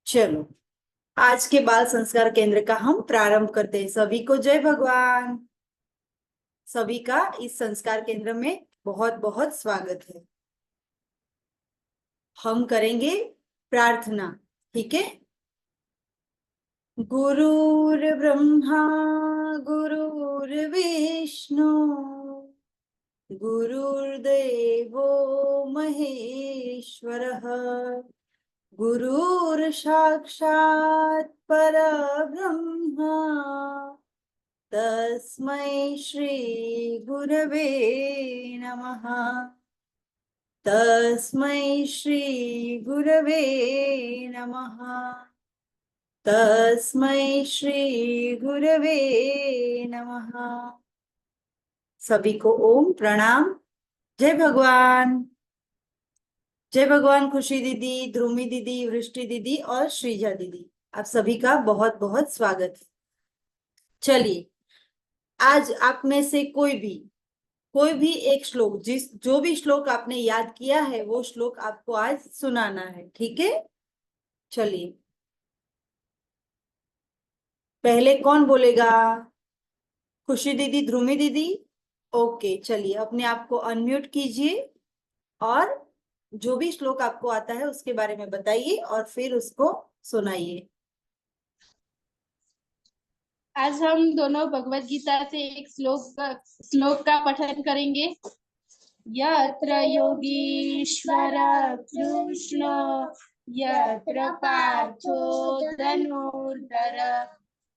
चलो, आज के बाल संस्कार केंद्र का हम प्रारंभ करते हैं। सभी को जय भगवान। सभी का इस संस्कार केंद्र में बहुत बहुत स्वागत है। हम करेंगे प्रार्थना, ठीक है। गुरुर्ब्रह्मा गुरुर्विष्णु गुरुर्देवो महेश्वरः गुरुर्साक्षात् परब्रह्मा तस्मै श्री गुरवे नमः। तस्मै श्री गुरवे नमः। तस्मै श्री गुरवे नमः। सभी को ओम प्रणाम। जय भगवान। जय भगवान। खुशी दीदी, ध्रुमी दीदी, वृष्टि दीदी और श्रीजा दीदी, आप सभी का बहुत बहुत स्वागत है। चलिए, आज आप में से कोई भी एक श्लोक, जो भी श्लोक आपने याद किया है वो श्लोक आपको आज सुनाना है, ठीक है। चलिए, पहले कौन बोलेगा? खुशी दीदी, ध्रुमी दीदी। ओके, चलिए अपने आप को अनम्यूट कीजिए और जो भी श्लोक आपको आता है उसके बारे में बताइए और फिर उसको सुनाइए। आज हम दोनों भगवत गीता से एक श्लोक का पठन करेंगे। यत्र योगीश्वर कृष्ण यत्र पार्थो धनुर्धर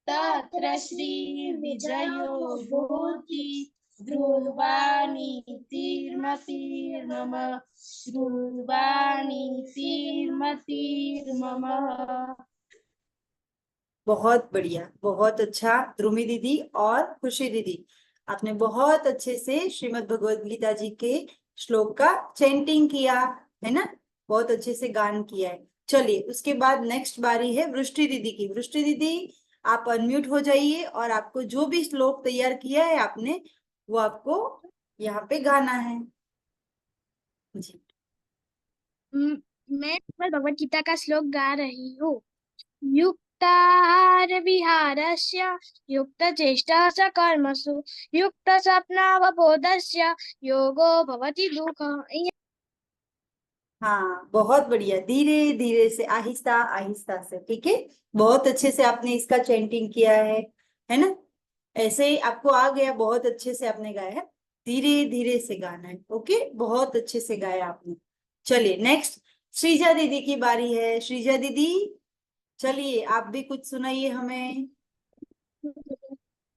तत्र श्री विजयो भूति ध्रुवानीतिर्मतिर्मम ध्रुवानीतिर्मतिर्मम। बहुत बढ़िया, बहुत अच्छा ध्रुमी दीदी और खुशी दीदी, आपने बहुत अच्छे से श्रीमद् भगवद गीता जी के श्लोक का चैंटिंग किया है ना, बहुत अच्छे से गान किया है। चलिए, उसके बाद नेक्स्ट बारी है वृष्टि दीदी की। वृष्टि दीदी, आप अनम्यूट हो जाइए और आपको जो भी श्लोक तैयार किया है आपने, वो आपको यहाँ पे गाना है जी। मैं भगवत गीता का श्लोक गा रही हूँ। युक्ताहार विहारस्य युक्तचेष्टा च कर्मसु युक्तस्वप्नावबोधस्य योगो भवति दुःखः। हाँ, बहुत बढ़िया, धीरे धीरे से, आहिस्ता आहिस्ता से, ठीक है। बहुत अच्छे से आपने इसका चैंटिंग किया है ना। ऐसे ही आपको आ गया, बहुत अच्छे से आपने गाया है। धीरे धीरे से गाना है, ओके, बहुत अच्छे से गाया आपने। चलिए, नेक्स्ट श्रीजा दीदी की बारी है। श्रीजा दीदी, चलिए आप भी कुछ सुनाइए हमें।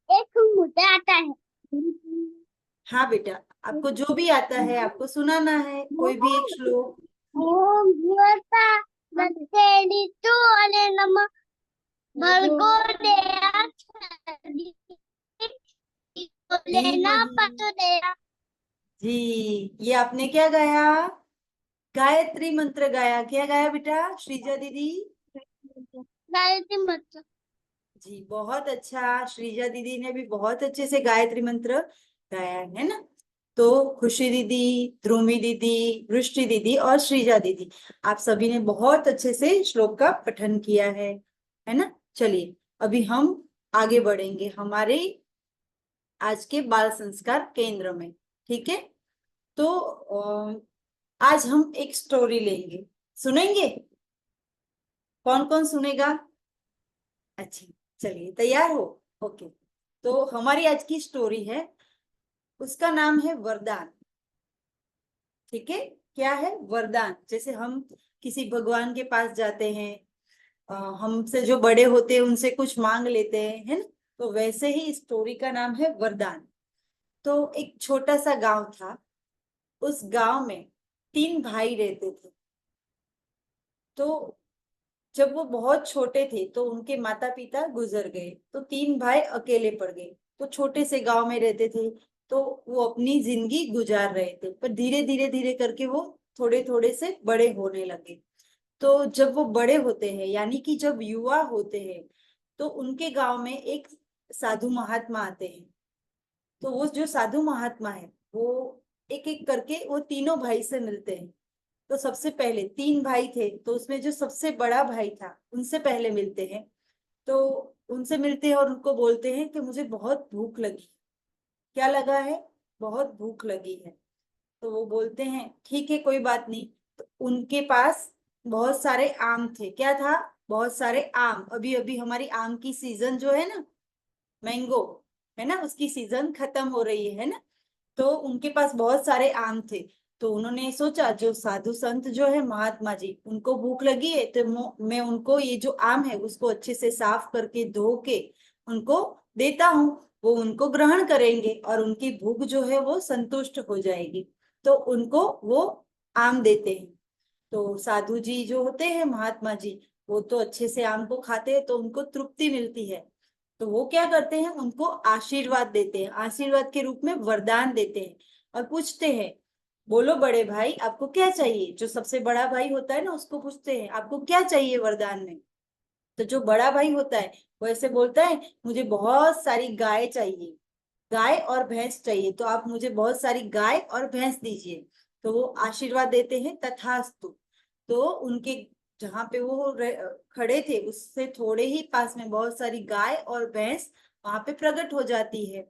एक मुद्दा आता है। हाँ बेटा, आपको जो भी आता है आपको सुनाना है, कोई भी एक श्लोक। ओम भगवता तत्सदितु अने नमः भर्गो देवासदि जी लेना पतो देया। जी, ये आपने क्या गाया? गायत्री मंत्र गाया। क्या गाया बेटा श्रीजा दीदी? गायत्री मंत्र। जी, बहुत अच्छा। श्रीजा दीदी ने भी बहुत अच्छे से गायत्री मंत्र गाया है ना। तो खुशी दीदी, ध्रुमी दीदी, वृष्टि दीदी और श्रीजा दीदी, आप सभी ने बहुत अच्छे से श्लोक का पठन किया है ना। चलिए, अभी हम आगे बढ़ेंगे हमारे आज के बाल संस्कार केंद्र में, ठीक है। तो आज हम एक स्टोरी लेंगे, सुनेंगे। कौन कौन सुनेगा? अच्छा, चलिए तैयार हो? ओके, तो हमारी आज की स्टोरी है, उसका नाम है वरदान, ठीक है। क्या है? वरदान। जैसे हम किसी भगवान के पास जाते हैं, हमसे जो बड़े होते हैं उनसे कुछ मांग लेते हैं, है ना। तो वैसे ही इस स्टोरी का नाम है वरदान। तो एक छोटा सा गांव था। उस गांव में 3 भाई रहते थे। तो जब वो बहुत छोटे थे तो उनके माता पिता गुजर गए, तो 3 भाई अकेले पड़ गए। तो छोटे से गांव में रहते थे, तो वो अपनी जिंदगी गुजार रहे थे, पर धीरे धीरे धीरे करके वो थोड़े थोड़े से बड़े होने लगे। तो जब वो बड़े होते हैं, यानी कि जब युवा होते हैं, तो उनके गांव में एक साधु महात्मा आते हैं। तो वो जो साधु महात्मा है, वो एक एक करके वो तीनों भाई से मिलते हैं। तो सबसे पहले 3 भाई थे, तो उसमें जो सबसे बड़ा भाई था उनसे पहले मिलते हैं। तो उनसे मिलते हैं और उनको बोलते हैं कि मुझे बहुत भूख लगी। क्या लगा है? बहुत भूख लगी है। तो वो बोलते हैं ठीक है, कोई बात नहीं। तो उनके पास बहुत सारे आम थे। क्या था? बहुत सारे आम। अभी अभी हमारी आम की सीजन जो है ना, मैंगो, है ना, उसकी सीजन खत्म हो रही है ना। तो उनके पास बहुत सारे आम थे। तो उन्होंने सोचा, जो साधु संत जो है महात्मा जी, उनको भूख लगी है तो मैं उनको ये जो आम है उसको अच्छे से साफ करके धो के उनको देता हूँ। वो उनको ग्रहण करेंगे और उनकी भूख जो है वो संतुष्ट हो जाएगी। तो उनको वो आम देते हैं। तो साधु जी जो होते हैं महात्मा जी, वो तो अच्छे से आम को खाते हैं तो उनको तृप्ति मिलती है। तो वो क्या करते हैं, उनको आशीर्वाद देते हैं, आशीर्वाद के रूप में वरदान देते हैं और पूछते हैं, बोलो बड़े भाई आपको क्या चाहिए। जो सबसे बड़ा भाई होता है ना, उसको पूछते हैं आपको क्या चाहिए वरदान में। तो जो बड़ा भाई होता है वो ऐसे बोलता है, मुझे बहुत सारी गाय चाहिए, गाय और भैंस चाहिए, तो आप मुझे बहुत सारी गाय और भैंस दीजिए। तो वो आशीर्वाद देते हैं, तथास्तु। तो उनके जहाँ पे वो खड़े थे उससे थोड़े ही पास में बहुत सारी गाय और भैंस वहां पे प्रकट हो जाती है।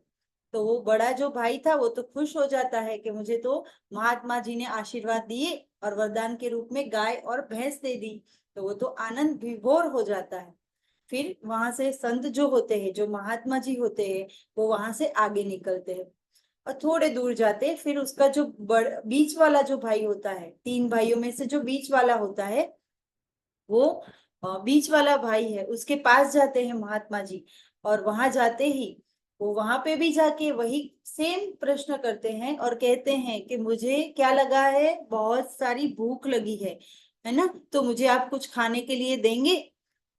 तो वो बड़ा जो भाई था वो तो खुश हो जाता है कि मुझे तो महात्मा जी ने आशीर्वाद दिए और वरदान के रूप में गाय और भैंस दे दी। तो वो तो आनंद विभोर हो जाता है। फिर वहां से संत जो होते हैं, जो महात्मा जी होते हैं, वो वहां से आगे निकलते हैं और थोड़े दूर जाते हैं। फिर उसका जो बीच वाला जो भाई होता है, 3 भाइयों में से जो बीच वाला होता है, वो बीच वाला भाई है, उसके पास जाते हैं महात्मा जी। और वहां जाते ही वो वहां पे भी जाके वही सेम प्रश्न करते हैं और कहते हैं कि मुझे क्या लगा है, बहुत सारी भूख लगी है ना, तो मुझे आप कुछ खाने के लिए देंगे।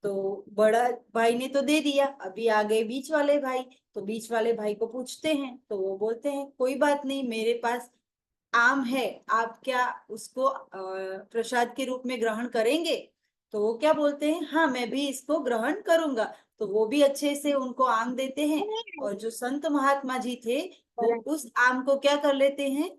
तो बड़ा भाई ने तो दे दिया, अभी आ गए बीच वाले भाई। तो बीच वाले भाई को पूछते हैं तो वो बोलते हैं कोई बात नहीं, मेरे पास आम है, आप क्या उसको प्रसाद के रूप में ग्रहण करेंगे। तो वो क्या बोलते हैं, हाँ मैं भी इसको ग्रहण करूंगा। तो वो भी अच्छे से उनको आम देते हैं। और जो संत महात्मा जी थे वो उस आम को क्या कर लेते हैं,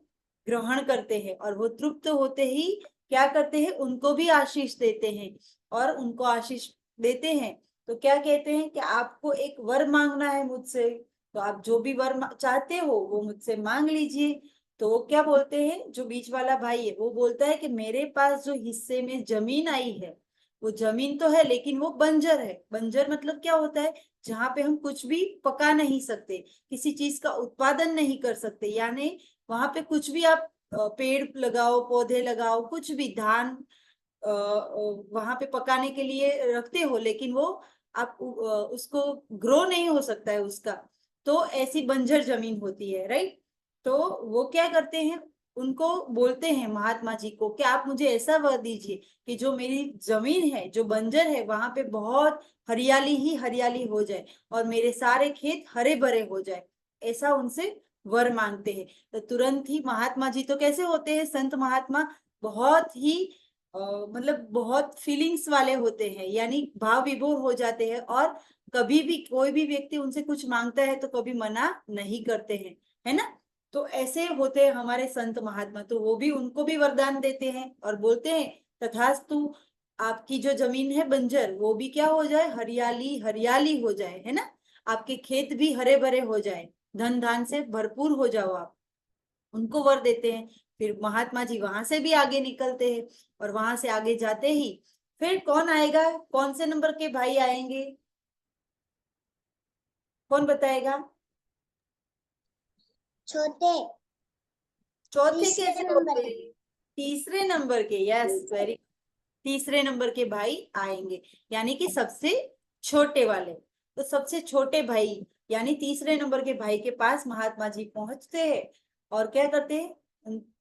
ग्रहण करते हैं। और वो तृप्त होते ही क्या करते हैं, उनको भी आशीष देते हैं। और उनको आशीष देते हैं तो क्या कहते हैं कि आपको एक वर मांगना है मुझसे, तो आप जो भी वर चाहते हो वो मुझसे मांग लीजिए। तो वो क्या बोलते हैं, जो बीच वाला भाई है वो बोलता है कि मेरे पास जो हिस्से में जमीन आई है, वो जमीन तो है लेकिन वो बंजर है। बंजर मतलब क्या होता है, जहाँ पे हम कुछ भी पका नहीं सकते, किसी चीज का उत्पादन नहीं कर सकते। यानी वहां पे कुछ भी आप पेड़ लगाओ, पौधे लगाओ, कुछ भी धान वहां पे पकाने के लिए रखते हो, लेकिन वो आप उसको ग्रो नहीं हो सकता है उसका। तो ऐसी बंजर जमीन होती है, राइट। तो वो क्या करते हैं, उनको बोलते हैं महात्मा जी को कि आप मुझे ऐसा वर दीजिए कि जो मेरी जमीन है जो बंजर है वहां पे बहुत हरियाली ही हरियाली हो जाए और मेरे सारे खेत हरे भरे हो जाए। ऐसा उनसे वर मांगते हैं। तो तुरंत ही महात्मा जी तो कैसे होते हैं, संत महात्मा बहुत ही मतलब बहुत फीलिंग्स वाले होते हैं, यानी भाव विभोर हो जाते हैं। और कभी भी कोई भी व्यक्ति उनसे कुछ मांगता है तो कभी मना नहीं करते हैं, है ना। तो ऐसे होते हैं हमारे संत महात्मा। तो वो भी उनको भी वरदान देते हैं और बोलते हैं तथास्तु, आपकी जो जमीन है बंजर वो भी क्या हो जाए, हरियाली हरियाली हो जाए, है ना। आपके खेत भी हरे भरे हो जाए, धन धान से भरपूर हो जाओ आप, उनको वर देते हैं। फिर महात्मा जी वहां से भी आगे निकलते हैं और वहां से आगे जाते ही फिर कौन आएगा, कौन से नंबर के भाई आएंगे, कौन बताएगा। छोटे चौथे तीसरे कैसे नंबर होते के। हैं, तीसरे नंबर के, यस वेरी। तीसरे नंबर के भाई आएंगे, यानी कि सबसे छोटे वाले। तो सबसे छोटे भाई यानी तीसरे नंबर के भाई के पास महात्मा जी पहुंचते हैं और क्या करते हैं,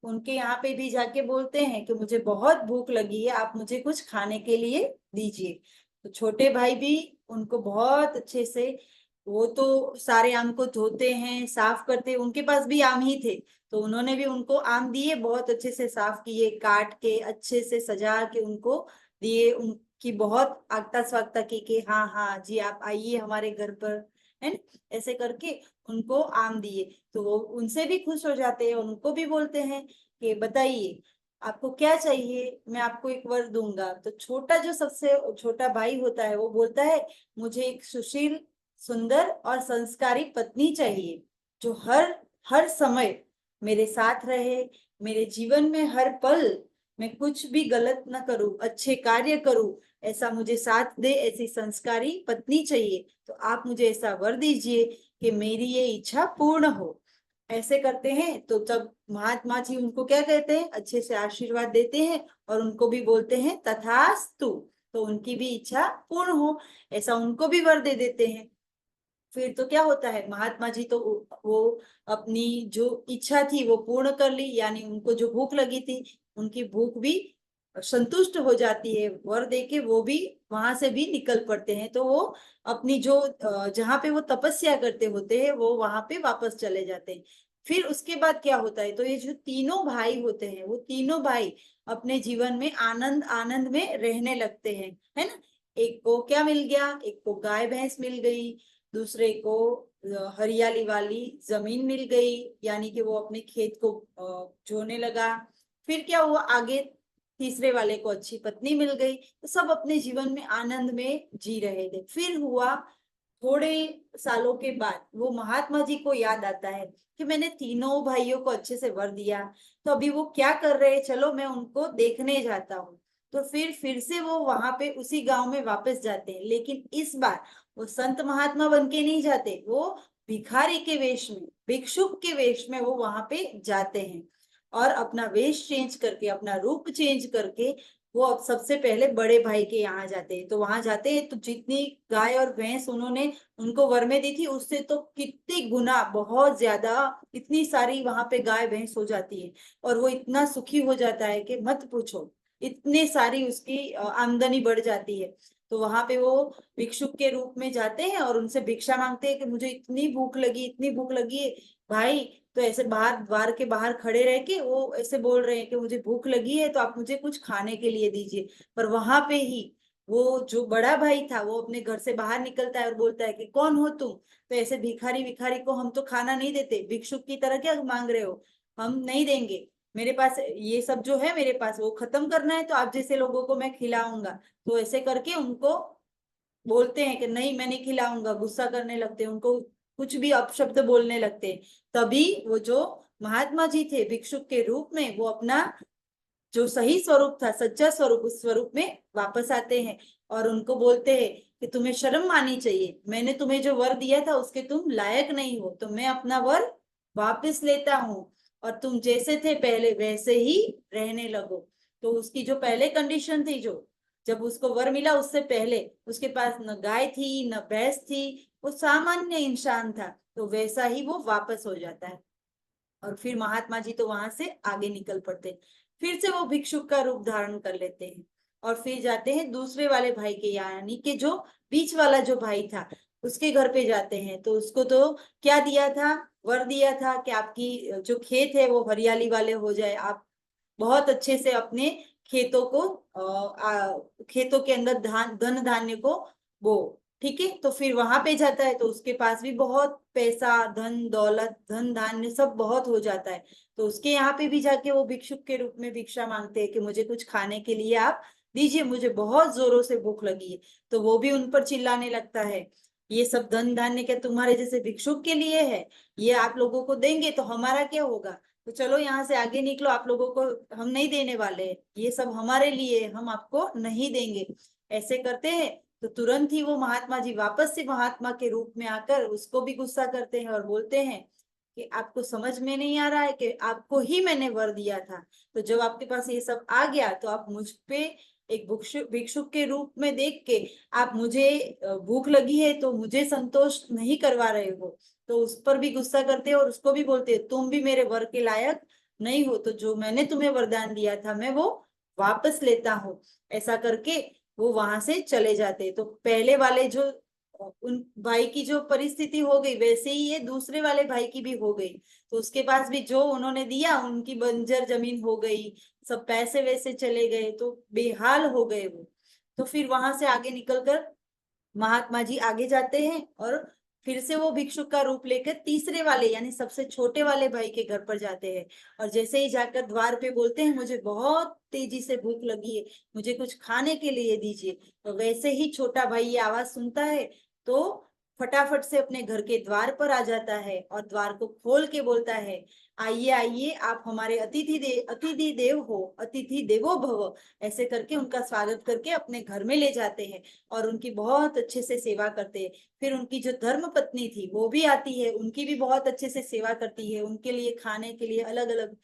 उनके यहाँ पे भी जाके बोलते हैं कि मुझे बहुत भूख लगी है, आप मुझे कुछ खाने के लिए दीजिए। तो छोटे भाई भी उनको बहुत अच्छे से, वो तो सारे आम को धोते हैं, साफ करते हैं, उनके पास भी आम ही थे। तो उन्होंने भी उनको आम दिए, बहुत अच्छे से साफ किए, काट के अच्छे से सजा के उनको दिए, उनकी बहुत आगता स्वागता की कि हाँ हाँ जी आप आइए हमारे घर पर, है ना। ऐसे करके उनको आम दिए। तो वो उनसे भी खुश हो जाते हैं, उनको भी बोलते हैं कि बताइए आपको क्या चाहिए, मैं आपको एक वर दूंगा। तो छोटा जो सबसे छोटा भाई होता है वो बोलता है, मुझे एक सुशील, सुंदर और संस्कारी पत्नी चाहिए, जो हर हर समय मेरे साथ रहे, मेरे जीवन में हर पल मैं कुछ भी गलत ना करूं, अच्छे कार्य करूं, ऐसा मुझे साथ दे, ऐसी संस्कारी पत्नी चाहिए। तो आप मुझे ऐसा वर दीजिए कि मेरी ये इच्छा पूर्ण हो। ऐसे करते हैं तो तब महात्मा जी उनको क्या कहते हैं, अच्छे से आशीर्वाद देते हैं और उनको भी बोलते हैं तथास्तु, तो उनकी भी इच्छा पूर्ण हो, ऐसा उनको भी वर दे देते हैं। फिर तो क्या होता है, महात्मा जी तो वो अपनी जो इच्छा थी वो पूर्ण कर ली, यानी उनको जो भूख लगी थी उनकी भूख भी संतुष्ट हो जाती है, वर देके वो भी वहां से भी निकल पड़ते हैं। तो वो अपनी जो जहाँ पे वो तपस्या करते होते हैं वो वहां पे वापस चले जाते हैं। फिर उसके बाद क्या होता है, तो ये जो तीनों भाई होते हैं वो तीनों भाई अपने जीवन में आनंद आनंद में रहने लगते हैं, है ना। एक को क्या मिल गया, एक को गाय भैंस मिल गई, दूसरे को हरियाली वाली जमीन मिल गई, यानी कि वो अपने खेत को जोने लगा। फिर क्या हुआ आगे, तीसरे वाले को अच्छी पत्नी मिल गई, तो सब अपने जीवन में आनंद में जी रहे थे। फिर हुआ थोड़े सालों के बाद वो महात्मा जी को याद आता है कि मैंने तीनों भाइयों को अच्छे से वर दिया, तो अभी वो क्या कर रहे हैं, चलो मैं उनको देखने जाता हूँ। तो फिर से वो वहां पे उसी गांव में वापस जाते हैं, लेकिन इस बार वो संत महात्मा बन के नहीं जाते, वो भिखारी के वेश में, भिक्षुक के वेश में वो वहां पे जाते हैं और अपना वेश चेंज करके, अपना रूप चेंज करके वो अब सबसे पहले बड़े भाई के यहाँ जाते हैं। तो वहां जाते हैं तो जितनी गाय और भैंस उन्होंने उनको वर में दी थी उससे तो कितने गुना बहुत ज्यादा, इतनी सारी वहां पे गाय भैंस हो जाती है और वो इतना सुखी हो जाता है कि मत पूछो, इतने सारी उसकी आमदनी बढ़ जाती है। तो वहां पे वो भिक्षुक के रूप में जाते हैं और उनसे भिक्षा मांगते हैं कि मुझे इतनी भूख लगी, इतनी भूख लगी है भाई। तो ऐसे बाहर, द्वार के बाहर खड़े रह के वो ऐसे बोल रहे हैं कि मुझे भूख लगी है तो आप मुझे कुछ खाने के लिए दीजिए। पर वहां पे ही वो जो बड़ा भाई था वो अपने घर से बाहर निकलता है और बोलता है कि कौन हो तुम, तो ऐसे भिखारी भिखारी को हम तो खाना नहीं देते, भिक्षुक की तरह क्या मांग रहे हो, हम नहीं देंगे, मेरे पास ये सब जो है मेरे पास वो खत्म करना है, तो आप जैसे लोगों को मैं खिलाऊंगा। तो ऐसे करके उनको बोलते हैं कि नहीं मैं नहीं खिलाऊंगा, गुस्सा करने लगते हैं, उनको कुछ भी अपशब्द बोलने लगते हैं। तभी वो जो महात्मा जी थे भिक्षुक के रूप में, वो अपना जो सही स्वरूप था, सच्चा स्वरूप, उस स्वरूप में वापस आते हैं और उनको बोलते हैं कि तुम्हें शर्म आनी चाहिए, मैंने तुम्हें जो वर दिया था उसके तुम लायक नहीं हो, तो मैं अपना वर वापस लेता हूँ और तुम जैसे थे पहले वैसे ही रहने लगो। तो उसकी जो पहले कंडीशन थी, जो जब उसको वर मिला उससे पहले उसके पास न गाय थी न भैंस थी, वो सामान्य इंसान था, तो वैसा ही वो वापस हो जाता है। और फिर महात्मा जी तो वहां से आगे निकल पड़ते हैं, फिर से वो भिक्षुक का रूप धारण कर लेते हैं और फिर जाते हैं दूसरे वाले भाई के यहाँ, यानी कि जो बीच वाला जो भाई था उसके घर पे जाते हैं। तो उसको तो क्या दिया था, वर दिया था कि आपकी जो खेत है वो हरियाली वाले हो जाए, आप बहुत अच्छे से अपने खेतों को खेतों के अंदर धन धान्य को बो। ठीक है, तो फिर वहां पे जाता है तो उसके पास भी बहुत पैसा, धन दौलत, धन धान्य सब बहुत हो जाता है। तो उसके यहाँ पे भी जाके वो भिक्षुक के रूप में भिक्षा मांगते हैं कि मुझे कुछ खाने के लिए आप दीजिए, मुझे बहुत जोरों से भूख लगी है। तो वो भी उन पर चिल्लाने लगता है, ये सब धन धान्य क्या तुम्हारे जैसे भिक्षुक के लिए है, ये आप लोगों को देंगे तो हमारा क्या होगा, तो चलो यहाँ से आगे निकलो, आप लोगों को हम नहीं देने वाले, ये सब हमारे लिए, हम आपको नहीं देंगे। ऐसे करते हैं तो तुरंत ही वो महात्मा जी वापस से महात्मा के रूप में आकर उसको भी गुस्सा करते हैं और बोलते हैं कि आपको समझ में नहीं आ रहा है कि आपको ही मैंने वर दिया था, तो जब आपके पास ये सब आ गया तो आप मुझ पे एक भिक्षुक भिक्षुक के रूप में देख के आप मुझे भूख लगी है तो मुझे संतोष नहीं करवा रहे हो। तो उस पर भी गुस्सा करते हैं और उसको भी बोलते हैं तुम भी मेरे वर के लायक नहीं हो, तो जो मैंने तुम्हें वरदान दिया था मैं वो वापस लेता हूँ। ऐसा करके वो वहां से चले जाते। तो पहले वाले जो उन भाई की जो परिस्थिति हो गई वैसे ही ये दूसरे वाले भाई की भी हो गई। तो उसके पास भी जो उन्होंने दिया उनकी बंजर जमीन हो गई, सब पैसे वैसे चले गए, तो बेहाल हो गए वो। तो फिर वहां से आगे निकलकर महात्मा जी आगे जाते हैं और फिर से वो भिक्षुक का रूप लेकर तीसरे वाले यानी सबसे छोटे वाले भाई के घर पर जाते हैं। और जैसे ही जाकर द्वार पे बोलते हैं मुझे बहुत तेजी से भूख लगी है, मुझे कुछ खाने के लिए दीजिए, तो वैसे ही छोटा भाई ये आवाज सुनता है तो फटाफट से अपने घर के द्वार पर आ जाता है और द्वार को खोल के बोलता है, आइए आइए, आप हमारे अतिथि देव हो, अतिथि देवो भव। ऐसे करके उनका स्वागत करके अपने घर में ले जाते हैं और उनकी बहुत अच्छे से सेवा करते हैं। फिर उनकी जो धर्म पत्नी थी वो भी आती है, उनकी भी बहुत अच्छे से सेवा करती है, उनके लिए खाने के लिए अलग अलग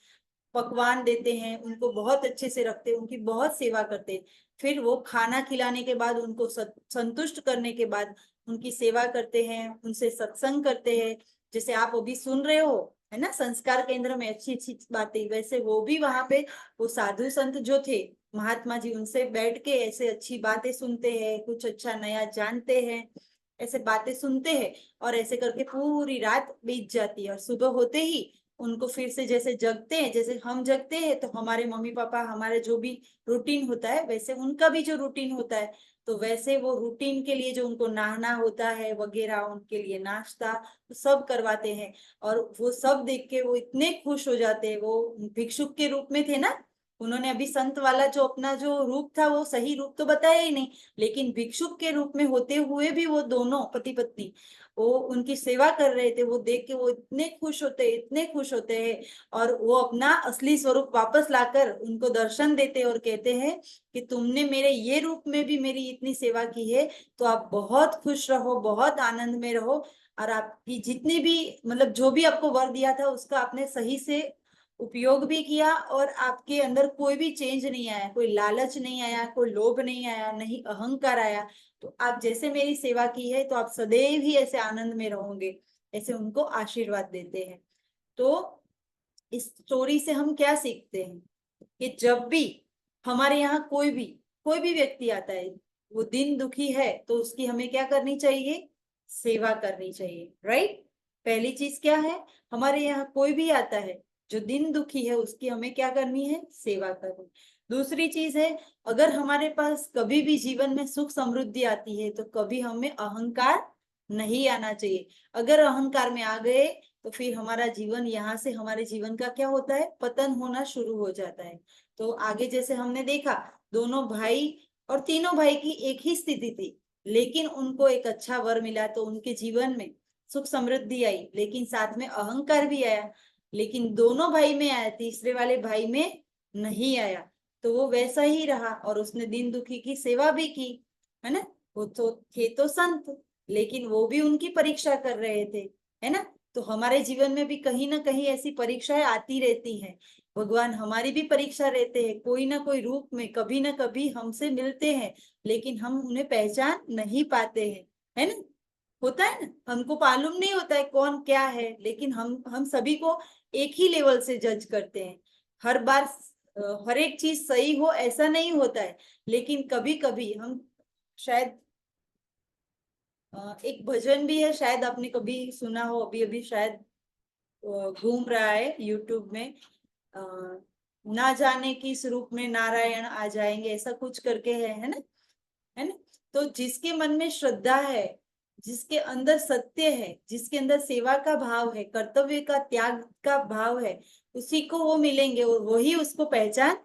पकवान देते हैं, उनको बहुत अच्छे से रखते हैं, उनकी बहुत सेवा करते हैं। फिर वो खाना खिलाने के बाद उनको संतुष्ट करने के बाद उनकी सेवा करते हैं, उनसे सत्संग करते हैं, जैसे आप अभी सुन रहे हो, है ना, संस्कार केंद्र में अच्छी अच्छी बातें, वैसे वो भी वहां पे वो साधु संत जो थे महात्मा जी, उनसे बैठ के ऐसे अच्छी बातें सुनते हैं, कुछ अच्छा नया जानते हैं, ऐसे बातें सुनते हैं। और ऐसे करके पूरी रात बीत जाती है और सुबह होते ही उनको फिर से जैसे जगते हैं, जैसे हम जगते हैं तो हमारे मम्मी पापा हमारे जो भी रूटीन होता है वैसे उनका भी जो रूटीन होता है, तो वैसे वो रूटीन के लिए जो उनको नहाना होता है वगैरह, उनके लिए नाश्ता तो सब करवाते हैं। और वो सब देख के वो इतने खुश हो जाते हैं। वो भिक्षुक के रूप में थे ना, उन्होंने अभी संत वाला जो अपना जो रूप था वो सही रूप तो बताया ही नहीं, लेकिन भिक्षुक के रूप में होते हुए भी वो दोनों पति पत्नी वो उनकी सेवा कर रहे थे। वो देख के वो इतने खुश होते हैं, इतने खुश होते हैं, और वो अपना असली स्वरूप वापस लाकर उनको दर्शन देते हैं और कहते हैं कि तुमने मेरे ये रूप में भी मेरी इतनी सेवा की है, तो आप बहुत खुश रहो, बहुत आनंद में रहो, और आपकी जितनी भी मतलब जो भी आपको वर दिया था उसका आपने सही से उपयोग भी किया, और आपके अंदर कोई भी चेंज नहीं आया, कोई लालच नहीं आया, कोई लोभ नहीं आया, नहीं अहंकार आया। तो आप जैसे मेरी सेवा की है तो आप सदैव ही ऐसे आनंद में रहोगे, ऐसे उनको आशीर्वाद देते हैं। तो इस स्टोरी से हम क्या सीखते हैं कि जब भी हमारे यहाँ कोई भी व्यक्ति आता है, वो दिन दुखी है, तो उसकी हमें क्या करनी चाहिए, सेवा करनी चाहिए, राइट। पहली चीज क्या है, हमारे यहाँ कोई भी आता है जो दिन दुखी है, उसकी हमें क्या करनी है, सेवा करनी। दूसरी चीज है, अगर हमारे पास कभी भी जीवन में सुख समृद्धि आती है तो कभी हमें अहंकार नहीं आना चाहिए। अगर अहंकार में आ गए तो फिर हमारा जीवन यहाँ से हमारे जीवन का क्या होता है, पतन होना शुरू हो जाता है। तो आगे जैसे हमने देखा, दोनों भाई और तीनों भाई की एक ही स्थिति थी, लेकिन उनको एक अच्छा वर मिला तो उनके जीवन में सुख समृद्धि आई, लेकिन साथ में अहंकार भी आया। लेकिन दोनों भाई में आया, तीसरे वाले भाई में नहीं आया, तो वो वैसा ही रहा और उसने दिन दुखी की सेवा भी की, है ना। वो तो थे तो संत, लेकिन वो भी उनकी परीक्षा कर रहे थे, है ना। तो हमारे जीवन में भी कहीं ना कहीं ऐसी परीक्षाएं आती रहती हैं। भगवान हमारी भी परीक्षा रहते हैं, कोई ना कोई रूप में कभी ना कभी हमसे मिलते हैं, लेकिन हम उन्हें पहचान नहीं पाते हैं, है ना। होता है ना, हमको मालूम नहीं होता है कौन क्या है, लेकिन हम सभी को एक ही लेवल से जज करते हैं। हर बार हर एक चीज सही हो ऐसा नहीं होता है, लेकिन कभी कभी हम शायद एक भजन भी है, शायद आपने कभी सुना हो, अभी अभी शायद घूम रहा है यूट्यूब में, अ, ना जाने किस रूप में नारायण आ जाएंगे, ऐसा कुछ करके है ना, है ना। तो जिसके मन में श्रद्धा है, जिसके अंदर सत्य है, जिसके अंदर सेवा का भाव है, कर्तव्य का त्याग का भाव है, उसी को वो मिलेंगे और वही उसको पहचान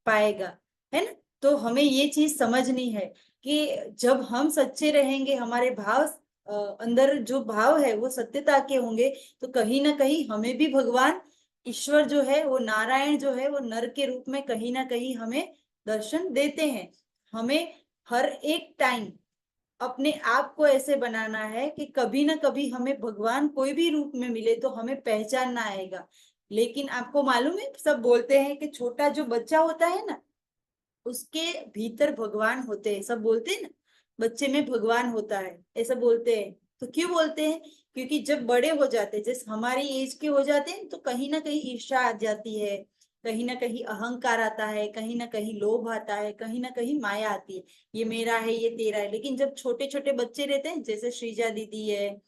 पाएगा, है ना। तो हमें ये चीज समझनी है कि जब हम सच्चे रहेंगे, हमारे भाव अंदर जो भाव है वो सत्यता के होंगे, तो कहीं ना कहीं हमें भी भगवान ईश्वर जो है वो नारायण जो है वो नर के रूप में कहीं ना कहीं हमें दर्शन देते हैं। हमें हर एक टाइम अपने आप को ऐसे बनाना है कि कभी ना कभी हमें भगवान कोई भी रूप में मिले तो हमें पहचानना आएगा। लेकिन आपको मालूम है, सब बोलते हैं कि छोटा जो बच्चा होता है ना, उसके भीतर भगवान होते हैं, सब बोलते हैं ना, बच्चे में भगवान होता है, ऐसा बोलते हैं। तो क्यों बोलते हैं, क्योंकि जब बड़े हो जाते हैं, जैसे हमारी एज के हो जाते हैं, तो कहीं ना कहीं ईर्ष्या आ जाती है, कहीं ना कहीं अहंकार आता है, कहीं ना कहीं लोभ आता है, कहीं ना कहीं माया आती है, ये मेरा है, ये तेरा है। लेकिन जब छोटे छोटे बच्चे रहते हैं, जैसे श्रीजा दीदी है,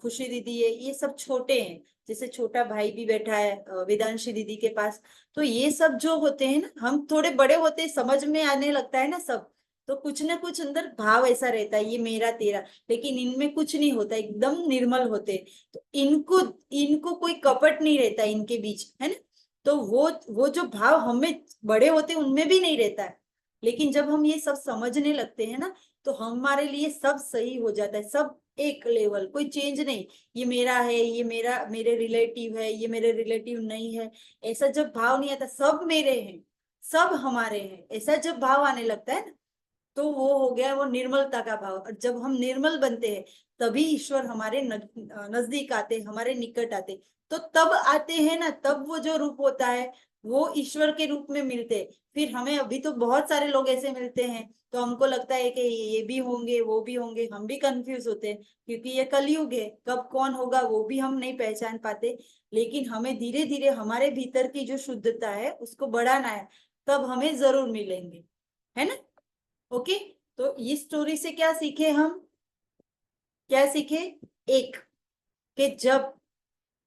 खुशी दीदी है, ये सब छोटे हैं, जैसे छोटा भाई भी बैठा है वेदांशी दीदी के पास, तो ये सब जो होते हैं ना, हम थोड़े बड़े होते हैं, समझ में आने लगता है ना सब, तो कुछ ना कुछ अंदर भाव ऐसा रहता है, ये मेरा तेरा, लेकिन इनमें कुछ नहीं होता, एकदम निर्मल होते। तो इनको इनको कोई कपट नहीं रहता इनके बीच, है ना। तो वो जो भाव हमें बड़े होते उनमें भी नहीं रहता है। लेकिन जब हम ये सब समझने लगते हैं ना, तो हमारे लिए सब सही हो जाता है, सब एक लेवल, कोई चेंज नहीं। ये मेरा है, ये मेरे रिलेटिव है, ये मेरे रिलेटिव नहीं है, ऐसा जब भाव नहीं आता, सब मेरे हैं, सब हमारे हैं, ऐसा जब भाव आने लगता है ना, तो वो हो गया वो निर्मलता का भाव। और जब हम निर्मल बनते हैं, तभी ईश्वर हमारे नजदीक आते, हमारे निकट आते। तो तब आते हैं ना, तब वो जो रूप होता है वो ईश्वर के रूप में मिलते हैं। फिर हमें अभी तो बहुत सारे लोग ऐसे मिलते हैं, तो हमको लगता है कि ये भी होंगे, वो भी होंगे, हम भी कंफ्यूज होते हैं, क्योंकि ये कलयुग है, कब कौन होगा वो भी हम नहीं पहचान पाते। लेकिन हमें धीरे धीरे हमारे भीतर की जो शुद्धता है उसको बढ़ाना है, तब हमें जरूर मिलेंगे, है ना। ओके। तो इस स्टोरी से क्या सीखे हम, क्या सीखे? एक, कि जब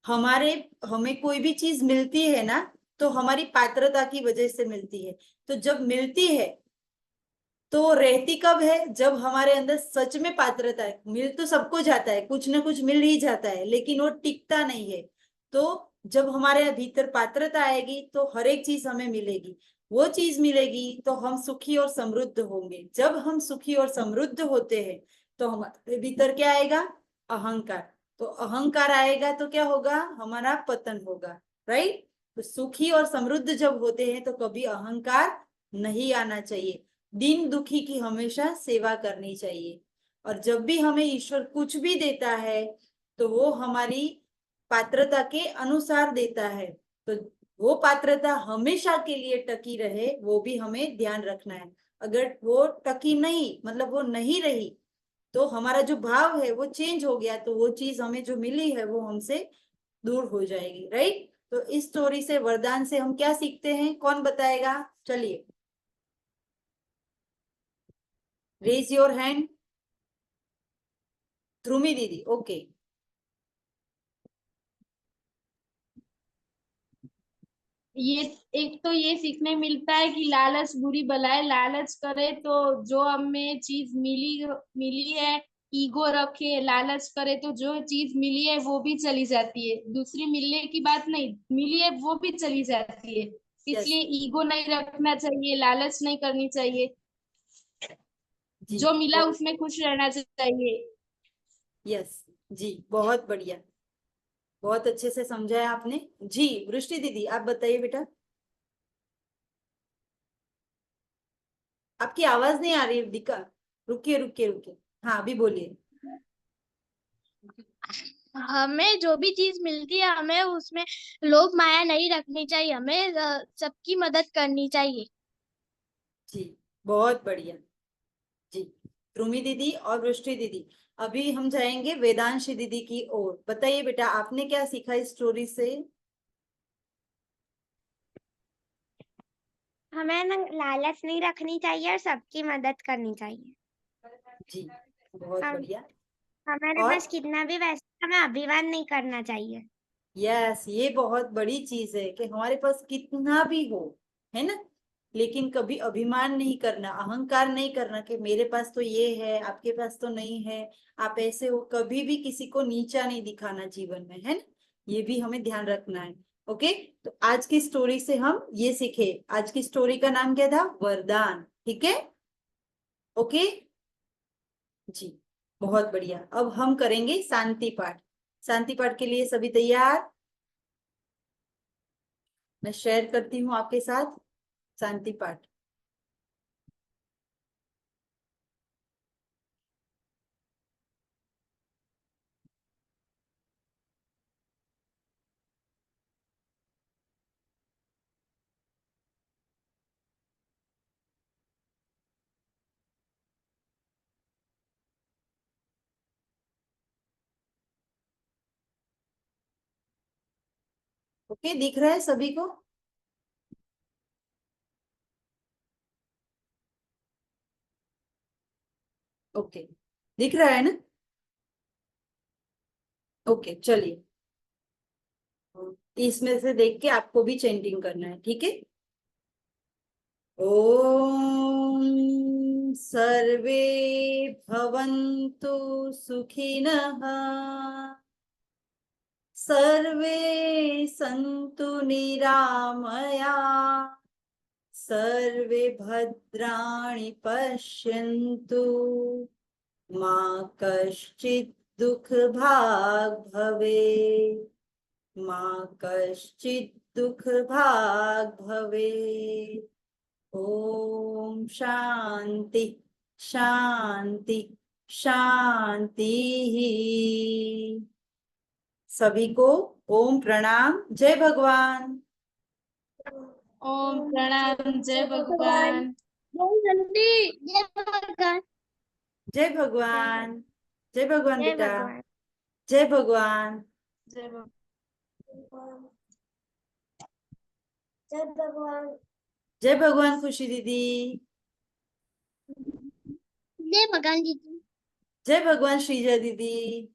हमारे हमें कोई भी चीज मिलती है ना, तो हमारी पात्रता की वजह से मिलती है। तो जब मिलती है तो रहती कब है, जब हमारे अंदर सच में पात्रता है। मिल तो सबको जाता है, कुछ ना कुछ मिल ही जाता है, लेकिन वो टिकता नहीं है। तो जब हमारे भीतर पात्रता आएगी तो हर एक चीज हमें मिलेगी, वो चीज मिलेगी तो हम सुखी और समृद्ध होंगे। जब हम सुखी और समृद्ध होते हैं तो हमारे भीतर क्या आएगा? अहंकार। तो अहंकार आएगा तो क्या होगा? हमारा पतन होगा, राइट। तो सुखी और समृद्ध जब होते हैं तो कभी अहंकार नहीं आना चाहिए। दीन दुखी की हमेशा सेवा करनी चाहिए। और जब भी हमें ईश्वर कुछ भी देता है तो वो हमारी पात्रता के अनुसार देता है। तो वो पात्रता हमेशा के लिए टकी रहे, वो भी हमें ध्यान रखना है। अगर वो टकी नहीं, मतलब वो नहीं रही, तो हमारा जो भाव है वो चेंज हो गया, तो वो चीज हमें जो मिली है वो हमसे दूर हो जाएगी, राइट। तो इस स्टोरी से, वरदान से हम क्या सीखते हैं, कौन बताएगा? चलिए, रेज योर हैंड। ध्रुमी दीदी, ओके। ये एक तो ये सीखने मिलता है कि लालच बुरी बला है। लालच करे तो जो हमें चीज मिली मिली है, ईगो रखे लालच करे तो जो चीज मिली है वो भी चली जाती है। दूसरी मिलने की बात नहीं, मिली है वो भी चली जाती है। यस इसलिए ईगो नहीं रखना चाहिए, लालच नहीं करनी चाहिए। जी, जो मिला बहुत, उसमें खुश रहना चाहिए। यस जी, बहुत बढ़िया, बहुत अच्छे से समझाया आपने जी। वृष्टि दीदी, आप बताइए बेटा। आपकी आवाज नहीं आ रही है दिका, रुकिए रुकिए रुकिए। हाँ, अभी बोलिए। हमें जो भी चीज मिलती है हमें उसमें लोभ माया नहीं रखनी चाहिए, हमें सबकी मदद करनी चाहिए। जी, बहुत बढ़िया जी। ध्रुमी दीदी और वृष्टि दीदी, अभी हम जाएंगे वेदांशी दीदी की ओर। बताइए बेटा, आपने क्या सीखा इस स्टोरी से? हमें ना लालच नहीं रखनी चाहिए और सबकी मदद करनी चाहिए। जी, बहुत हम बढ़िया। हमारे और पास कितना भी वैसे हमें अभिमान नहीं करना चाहिए। यस, ये बहुत बड़ी चीज है कि हमारे पास कितना भी हो, है ना, लेकिन कभी अभिमान नहीं करना, अहंकार नहीं करना कि मेरे पास तो ये है, आपके पास तो नहीं है, आप ऐसे हो। कभी भी किसी को नीचा नहीं दिखाना जीवन में, है ना। ये भी हमें ध्यान रखना है। ओके। तो आज की स्टोरी से हम ये सीखे। आज की स्टोरी का नाम क्या था? वरदान, ठीक है। ओके जी, बहुत बढ़िया। अब हम करेंगे शांति पाठ। शांति पाठ के लिए सभी तैयार? मैं शेयर करती हूँ आपके साथ शांति पाठ। ओके, दिख रहा है सभी को? ओके, दिख रहा है ना? ओके, चलिए। इसमें से देख के आपको भी चेंटिंग करना है, ठीक है। ॐ सर्वे भवन्तु सुखिनः, सर्वे सन्तु निरामया, सर्वे भद्राणि पश्यन्तु, मा कश्चित् दुःखभाग् भवेत्, मा कश्चित् दुःखभाग् भवेत्। ओम शांति शांति शांति। सभी को ओम प्रणाम, जय भगवान। ओम प्रणाम, जय भगवान। जय भगवान। जय भगवान, जय भगवान जय बेटा, भगवान। जय भगवान। जय भगवान। जय भगवान। जय भगवान खुशी दीदी, जय भगवान दीदी। जय भगवान श्रीजा दीदी,